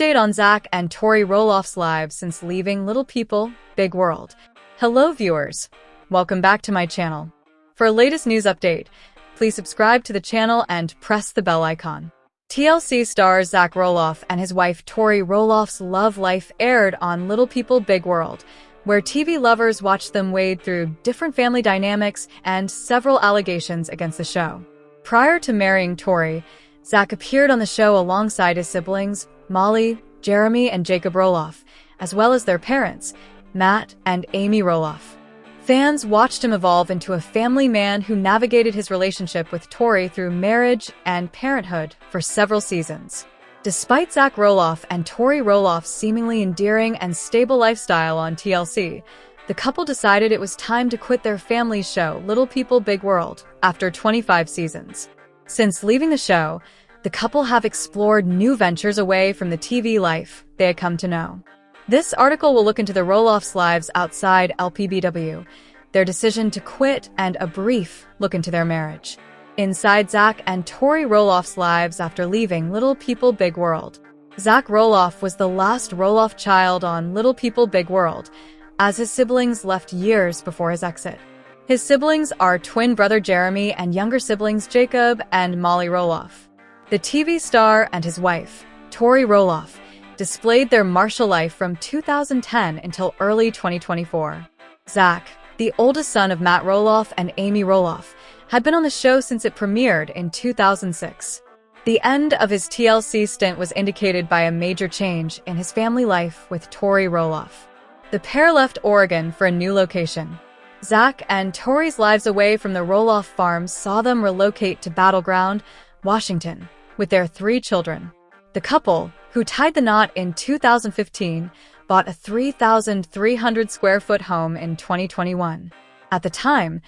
Update on Zach and Tori Roloff's lives since leaving Little People, Big World. Hello viewers, welcome back to my channel. For latest news update, please subscribe to the channel and press the bell icon. TLC star Zach Roloff and his wife Tori Roloff's love life aired on Little People, Big World, where TV lovers watched them wade through different family dynamics and several allegations against the show. Prior to marrying Tori, Zach appeared on the show alongside his siblings, Molly, Jeremy, and Jacob Roloff, as well as their parents, Matt and Amy Roloff. Fans watched him evolve into a family man who navigated his relationship with Tori through marriage and parenthood for several seasons. Despite Zach Roloff and Tori Roloff's seemingly endearing and stable lifestyle on TLC, the couple decided it was time to quit their family's show, Little People, Big World, after 25 seasons. Since leaving the show, the couple have explored new ventures away from the TV life they had come to know. This article will look into the Roloffs' lives outside LPBW, their decision to quit, and a brief look into their marriage. Inside Zach and Tori Roloff's lives after leaving Little People, Big World. Zach Roloff was the last Roloff child on Little People, Big World, as his siblings left years before his exit. His siblings are twin brother Jeremy and younger siblings Jacob and Molly Roloff. The TV star and his wife, Tori Roloff, displayed their martial life from 2010 until early 2024. Zach, the oldest son of Matt Roloff and Amy Roloff, had been on the show since it premiered in 2006. The end of his TLC stint was indicated by a major change in his family life with Tori Roloff. The pair left Oregon for a new location. Zach and Tori's lives away from the Roloff farm saw them relocate to Battleground, Washington, with their 3 children. The couple, who tied the knot in 2015, bought a 3,300-square-foot home in 2021. At the time,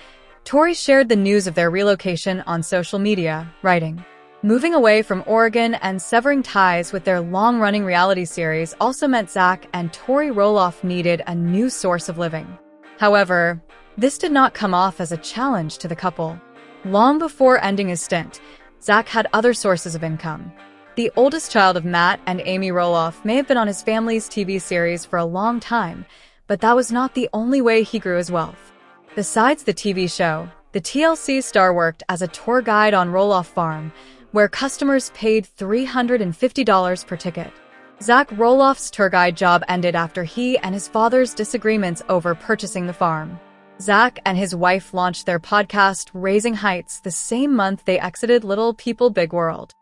Tori shared the news of their relocation on social media, writing, "Moving away from Oregon and severing ties with their long-running reality series also meant Zach and Tori Roloff needed a new source of living." However, this did not come off as a challenge to the couple. Long before ending his stint, Zach had other sources of income. The oldest child of Matt and Amy Roloff may have been on his family's TV series for a long time, but that was not the only way he grew his wealth. Besides the TV show, the TLC star worked as a tour guide on Roloff Farm, where customers paid $350 per ticket. Zach Roloff's tour guide job ended after he and his father's disagreements over purchasing the farm. Zach and his wife launched their podcast, Raising Heights, the same month they exited Little People, Big World.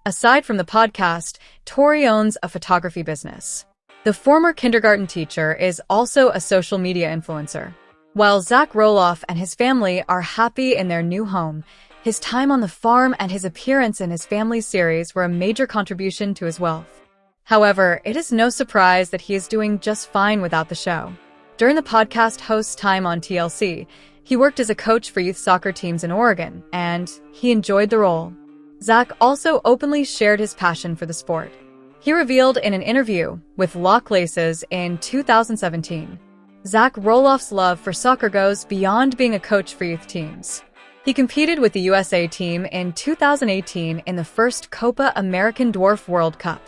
Aside from the podcast, Tori owns a photography business. The former kindergarten teacher is also a social media influencer. While Zach Roloff and his family are happy in their new home, his time on the farm and his appearance in his family's series were a major contribution to his wealth. However, it is no surprise that he is doing just fine without the show. During the podcast host's time on TLC, he worked as a coach for youth soccer teams in Oregon, and he enjoyed the role. Zach also openly shared his passion for the sport. He revealed in an interview with Lock Laces in 2017, Zach Roloff's love for soccer goes beyond being a coach for youth teams. He competed with the USA team in 2018 in the first Copa American Dwarf World Cup.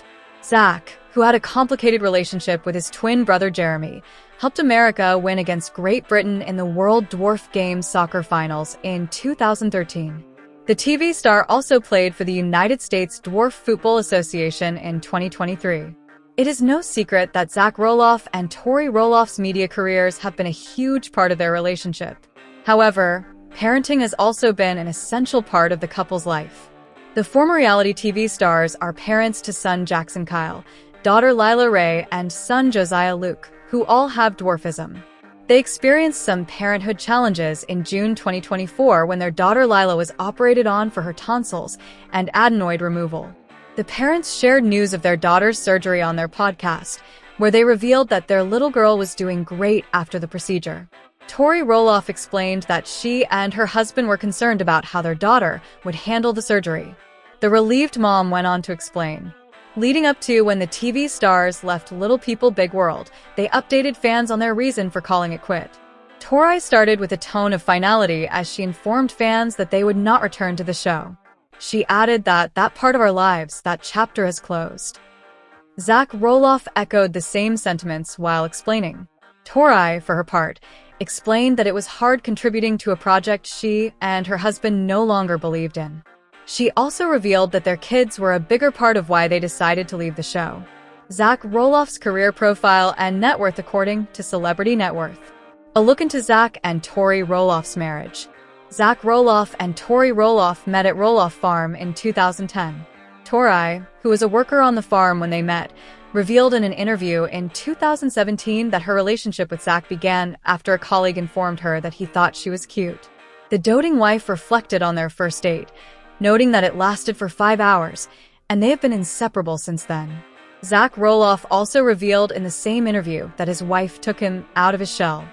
Zach, who had a complicated relationship with his twin brother Jeremy, helped America win against Great Britain in the World Dwarf Games soccer finals in 2013. The TV star also played for the United States Dwarf Football Association in 2023. It is no secret that Zach Roloff and Tori Roloff's media careers have been a huge part of their relationship. However, parenting has also been an essential part of the couple's life. The former reality TV stars are parents to son Jackson Kyle, daughter Lila Ray, and son Josiah Luke, who all have dwarfism. They experienced some parenthood challenges in June 2024 when their daughter Lila was operated on for her tonsils and adenoid removal. The parents shared news of their daughter's surgery on their podcast, where they revealed that their little girl was doing great after the procedure. Tori Roloff explained that she and her husband were concerned about how their daughter would handle the surgery. The relieved mom went on to explain, leading up to when the TV stars left Little People, Big World, they updated fans on their reason for calling it quit. Tori started with a tone of finality as she informed fans that they would not return to the show. She added that part of our lives, that chapter has closed. Zach Roloff echoed the same sentiments while explaining. Tori, for her part, explained that it was hard contributing to a project she and her husband no longer believed in. She also revealed that their kids were a bigger part of why they decided to leave the show. Zach Roloff's career profile and net worth according to Celebrity Net Worth. A look into Zach and Tori Roloff's marriage. Zach Roloff and Tori Roloff met at Roloff Farm in 2010. Tori, who was a worker on the farm when they met, revealed in an interview in 2017 that her relationship with Zach began after a colleague informed her that he thought she was cute. The doting wife reflected on their first date, noting that it lasted for 5 hours, and they have been inseparable since then. Zach Roloff also revealed in the same interview that his wife took him out of his shell.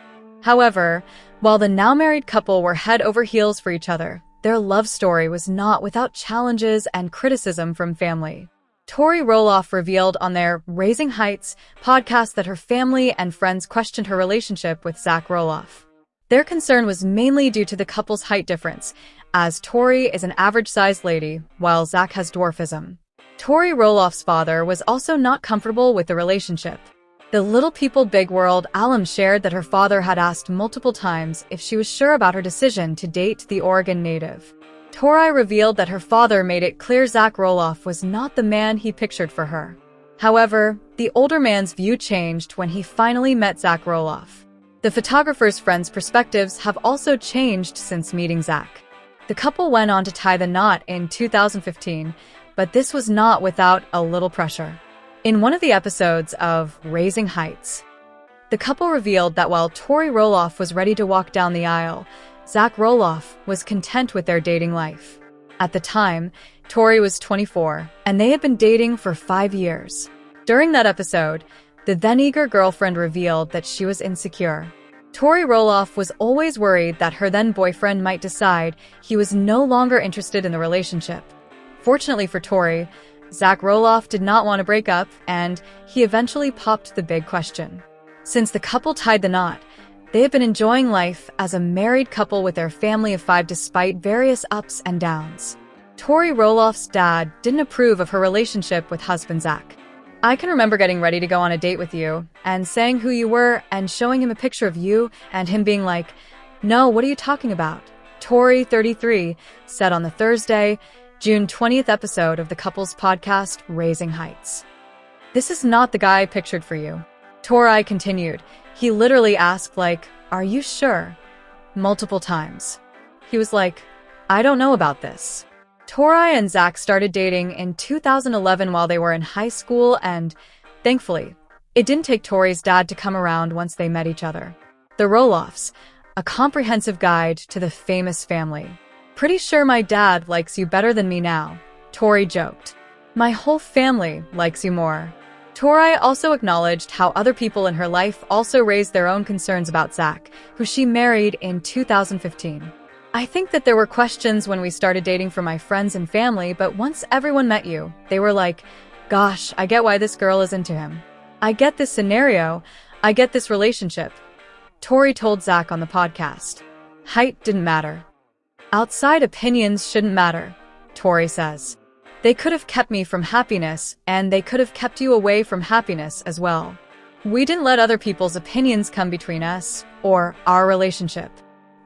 However, while the now-married couple were head over heels for each other, their love story was not without challenges and criticism from family. Tori Roloff revealed on their Raising Heights podcast that her family and friends questioned her relationship with Zach Roloff. Their concern was mainly due to the couple's height difference, as Tori is an average-sized lady, while Zach has dwarfism. Tori Roloff's father was also not comfortable with the relationship. The Little People Big World alum shared that her father had asked multiple times if she was sure about her decision to date the Oregon native. Tori revealed that her father made it clear Zach Roloff was not the man he pictured for her. However, the older man's view changed when he finally met Zach Roloff. The photographer's friends' perspectives have also changed since meeting Zach. The couple went on to tie the knot in 2015, but this was not without a little pressure. In one of the episodes of Raising Heights, the couple revealed that while Tori Roloff was ready to walk down the aisle, Zach Roloff was content with their dating life. At the time, Tori was 24, and they had been dating for 5 years. During that episode, the then-eager girlfriend revealed that she was insecure. Tori Roloff was always worried that her then-boyfriend might decide he was no longer interested in the relationship. Fortunately for Tori, Zach Roloff did not want to break up, and he eventually popped the big question. Since the couple tied the knot, they have been enjoying life as a married couple with their family of 5 despite various ups and downs. Tori Roloff's dad didn't approve of her relationship with husband Zach. I can remember getting ready to go on a date with you and saying who you were and showing him a picture of you and him being like, "No, what are you talking about?" Tori, 33, said on the Thursday, June 20th episode of the couple's podcast, Raising Heights. "This is not the guy I pictured for you." Tori continued, "He literally asked, like, 'Are you sure?' multiple times. He was like, 'I don't know about this.'" Tori and Zach started dating in 2011 while they were in high school, and, thankfully, it didn't take Tori's dad to come around once they met each other. The Roloffs, a comprehensive guide to the famous family. "Pretty sure my dad likes you better than me now," Tori joked. "My whole family likes you more." Tori also acknowledged how other people in her life also raised their own concerns about Zach, who she married in 2015. "I think that there were questions when we started dating from my friends and family, but once everyone met you, they were like, 'Gosh, I get why this girl is into him. I get this scenario. I get this relationship.'" Tori told Zach on the podcast. "Height didn't matter. Outside opinions shouldn't matter," Tori says. "They could have kept me from happiness, and they could have kept you away from happiness as well. We didn't let other people's opinions come between us or our relationship."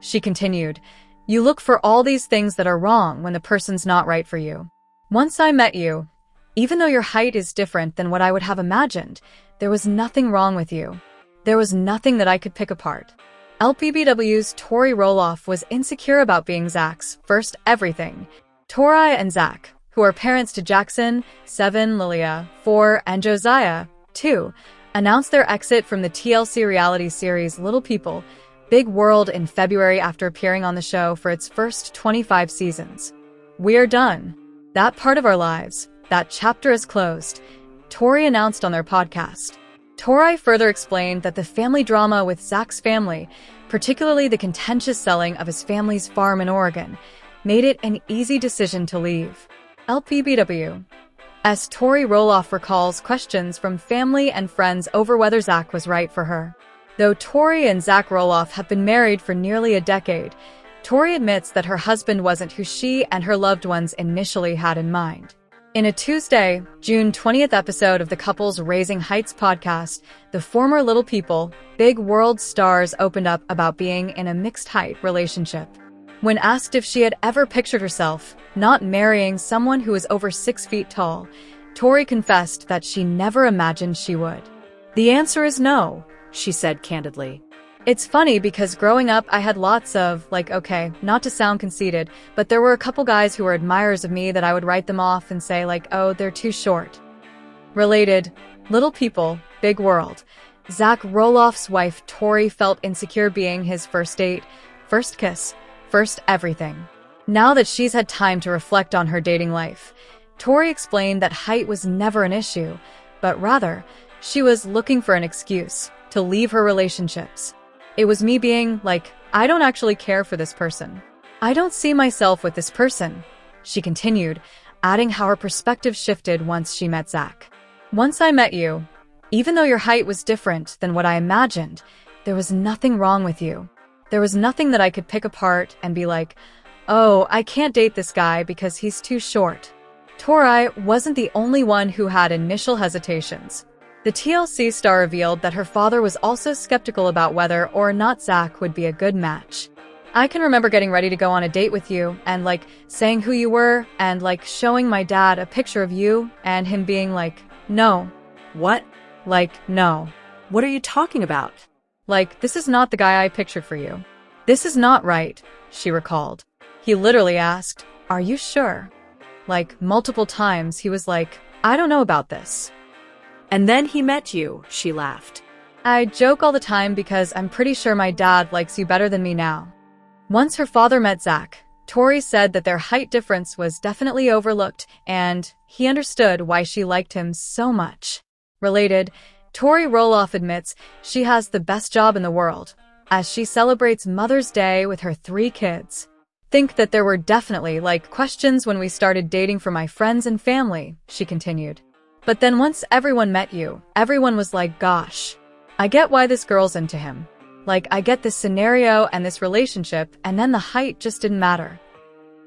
She continued, "You look for all these things that are wrong when the person's not right for you. Once I met you, even though your height is different than what I would have imagined, there was nothing wrong with you. There was nothing that I could pick apart." LPBW's Tori Roloff was insecure about being Zach's first everything. Tori and Zach, who are parents to Jackson, 7, Lilia, 4, and Josiah, 2, announced their exit from the TLC reality series Little People, Big World in February after appearing on the show for its first 25 seasons. "We're done. That part of our lives, that chapter is closed," Tori announced on their podcast. Tori further explained that the family drama with Zach's family, particularly the contentious selling of his family's farm in Oregon, made it an easy decision to leave. LPBW. As Tori Roloff recalls questions from family and friends over whether Zach was right for her. Though Tori and Zach Roloff have been married for nearly a decade, Tori admits that her husband wasn't who she and her loved ones initially had in mind. In a Tuesday, June 20th episode of the couple's Raising Heights podcast, the former Little People, Big World stars opened up about being in a mixed-height relationship. When asked if she had ever pictured herself not marrying someone who was over 6 feet tall, Tori confessed that she never imagined she would. "The answer is no," she said candidly. "It's funny because growing up I had lots of, okay, not to sound conceited, but there were a couple guys who were admirers of me that I would write them off and say oh, they're too short." Related, Little People, Big World. Zach Roloff's wife Tori felt insecure being his first date, first kiss, first everything. Now that she's had time to reflect on her dating life, Tori explained that height was never an issue, but rather, she was looking for an excuse to leave her relationships. "It was me being I don't actually care for this person. I don't see myself with this person," she continued, adding how her perspective shifted once she met Zach. "Once I met you, even though your height was different than what I imagined, there was nothing wrong with you. There was nothing that I could pick apart and be oh, I can't date this guy because he's too short." Tori wasn't the only one who had initial hesitations. The TLC star revealed that her father was also skeptical about whether or not Zach would be a good match. "I can remember getting ready to go on a date with you and saying who you were and showing my dad a picture of you and him being no." "What? No. What are you talking about?" This is not the guy I pictured for you. This is not right," she recalled. "He literally asked, 'Are you sure?' Multiple times he was I don't know about this." "And then he met you," she laughed. "I joke all the time because I'm pretty sure my dad likes you better than me now." Once her father met Zach, Tori said that their height difference was definitely overlooked and he understood why she liked him so much. Related, Tori Roloff admits she has the best job in the world as she celebrates Mother's Day with her 3 kids. "Think that there were definitely questions when we started dating from my friends and family," she continued. "But then once everyone met you, everyone was gosh, I get why this girl's into him. I get this scenario and this relationship, and then the height just didn't matter."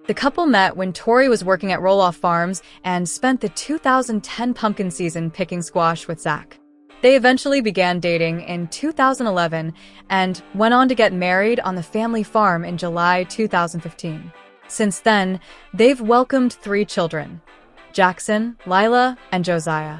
The couple met when Tori was working at Roloff Farms and spent the 2010 pumpkin season picking squash with Zach. They eventually began dating in 2011 and went on to get married on the family farm in July 2015. Since then, they've welcomed 3 children: Jackson, Lila, and Josiah.